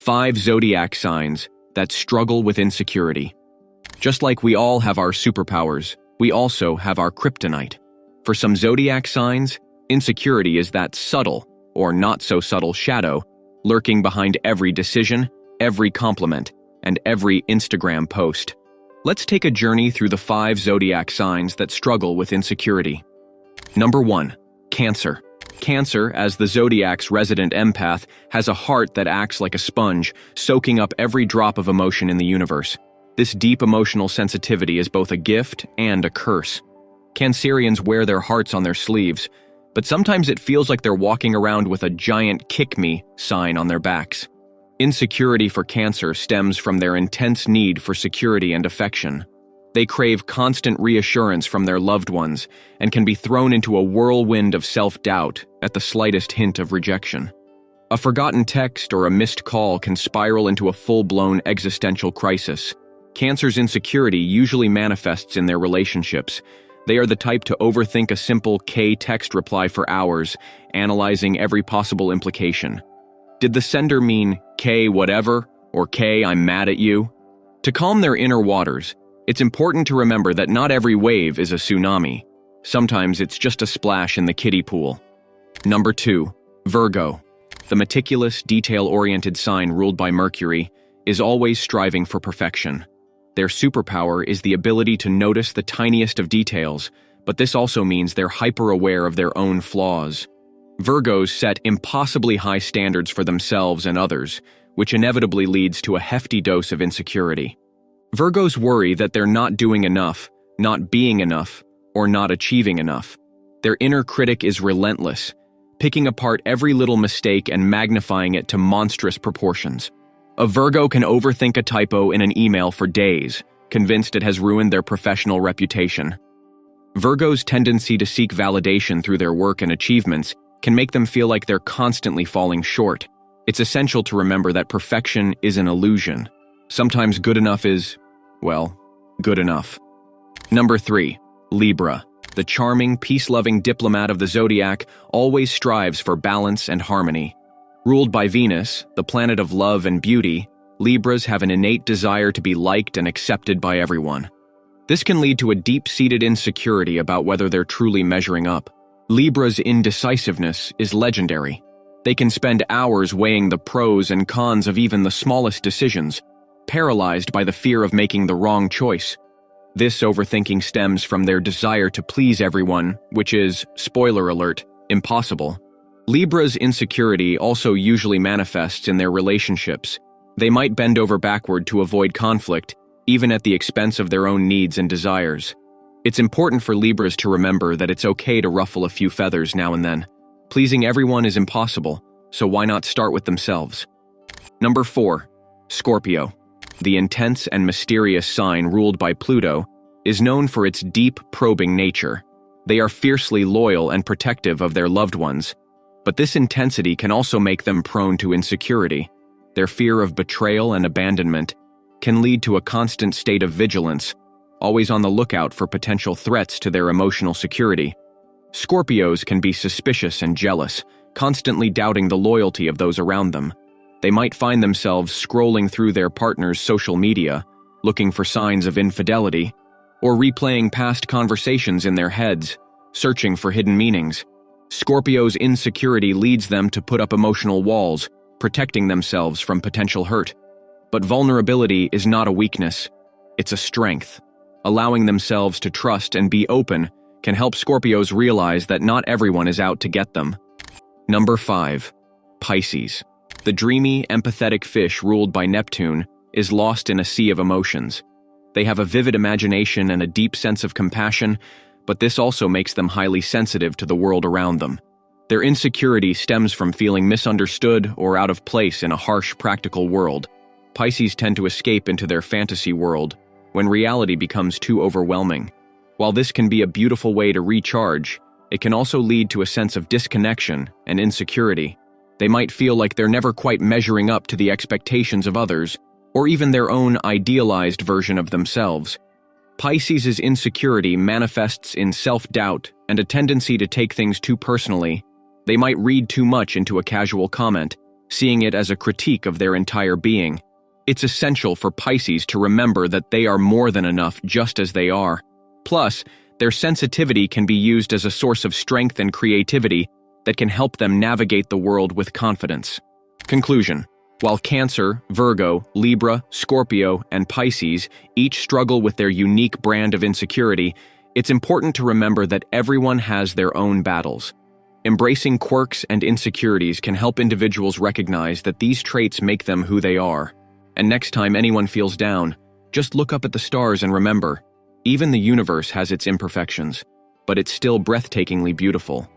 5 zodiac signs that struggle with insecurity. Just like we all have our superpowers, we also have our kryptonite. For some zodiac signs, insecurity is that subtle, or not so subtle shadow, lurking behind every decision, every compliment, and every Instagram post. Let's take a journey through the 5 zodiac signs that struggle with insecurity. Number 1. Cancer. Cancer, as the zodiac's resident empath, has a heart that acts like a sponge, soaking up every drop of emotion in the universe. This deep emotional sensitivity is both a gift and a curse. Cancerians wear their hearts on their sleeves, but sometimes it feels like they're walking around with a giant "kick me" sign on their backs. Insecurity for Cancer stems from their intense need for security and affection. They crave constant reassurance from their loved ones and can be thrown into a whirlwind of self-doubt at the slightest hint of rejection. A forgotten text or a missed call can spiral into a full-blown existential crisis. Cancer's insecurity usually manifests in their relationships. They are the type to overthink a simple K text reply for hours, analyzing every possible implication. Did the sender mean K whatever, or K I'm mad at you? To calm their inner waters, it's important to remember that not every wave is a tsunami. Sometimes it's just a splash in the kiddie pool. Number 2. Virgo. The meticulous, detail-oriented sign ruled by Mercury is always striving for perfection. Their superpower is the ability to notice the tiniest of details, but this also means they're hyper-aware of their own flaws. Virgos set impossibly high standards for themselves and others, which inevitably leads to a hefty dose of insecurity. Virgos worry that they're not doing enough, not being enough, or not achieving enough. Their inner critic is relentless, picking apart every little mistake and magnifying it to monstrous proportions. A Virgo can overthink a typo in an email for days, convinced it has ruined their professional reputation. Virgos' tendency to seek validation through their work and achievements can make them feel like they're constantly falling short. It's essential to remember that perfection is an illusion. Sometimes good enough is, well, good enough. Number 3. Libra. The charming, peace-loving diplomat of the zodiac always strives for balance and harmony. Ruled by Venus, the planet of love and beauty, Libras have an innate desire to be liked and accepted by everyone. This can lead to a deep-seated insecurity about whether they're truly measuring up. Libra's indecisiveness is legendary. They can spend hours weighing the pros and cons of even the smallest decisions, paralyzed by the fear of making the wrong choice. This overthinking stems from their desire to please everyone, which is, spoiler alert, impossible. Libra's insecurity also usually manifests in their relationships. They might bend over backward to avoid conflict, even at the expense of their own needs and desires. It's important for Libras to remember that it's okay to ruffle a few feathers now and then. Pleasing everyone is impossible, so why not start with themselves? Number 4. Scorpio. The intense and mysterious sign ruled by Pluto is known for its deep, probing nature. They are fiercely loyal and protective of their loved ones, but this intensity can also make them prone to insecurity. Their fear of betrayal and abandonment can lead to a constant state of vigilance, always on the lookout for potential threats to their emotional security. Scorpios can be suspicious and jealous, constantly doubting the loyalty of those around them. They might find themselves scrolling through their partner's social media, looking for signs of infidelity, or replaying past conversations in their heads, searching for hidden meanings. Scorpio's insecurity leads them to put up emotional walls, protecting themselves from potential hurt. But vulnerability is not a weakness, it's a strength. Allowing themselves to trust and be open can help Scorpios realize that not everyone is out to get them. Number 5. Pisces. The dreamy, empathetic fish ruled by Neptune is lost in a sea of emotions. They have a vivid imagination and a deep sense of compassion, but this also makes them highly sensitive to the world around them. Their insecurity stems from feeling misunderstood or out of place in a harsh, practical world. Pisces tend to escape into their fantasy world when reality becomes too overwhelming. While this can be a beautiful way to recharge, it can also lead to a sense of disconnection and insecurity. They might feel like they're never quite measuring up to the expectations of others, or even their own idealized version of themselves. Pisces' insecurity manifests in self-doubt and a tendency to take things too personally. They might read too much into a casual comment, seeing it as a critique of their entire being. It's essential for Pisces to remember that they are more than enough just as they are. Plus, their sensitivity can be used as a source of strength and creativity that can help them navigate the world with confidence. Conclusion. While Cancer, Virgo, Libra, Scorpio, and Pisces each struggle with their unique brand of insecurity, it's important to remember that everyone has their own battles. Embracing quirks and insecurities can help individuals recognize that these traits make them who they are. And next time anyone feels down, just look up at the stars and remember, even the universe has its imperfections, but it's still breathtakingly beautiful.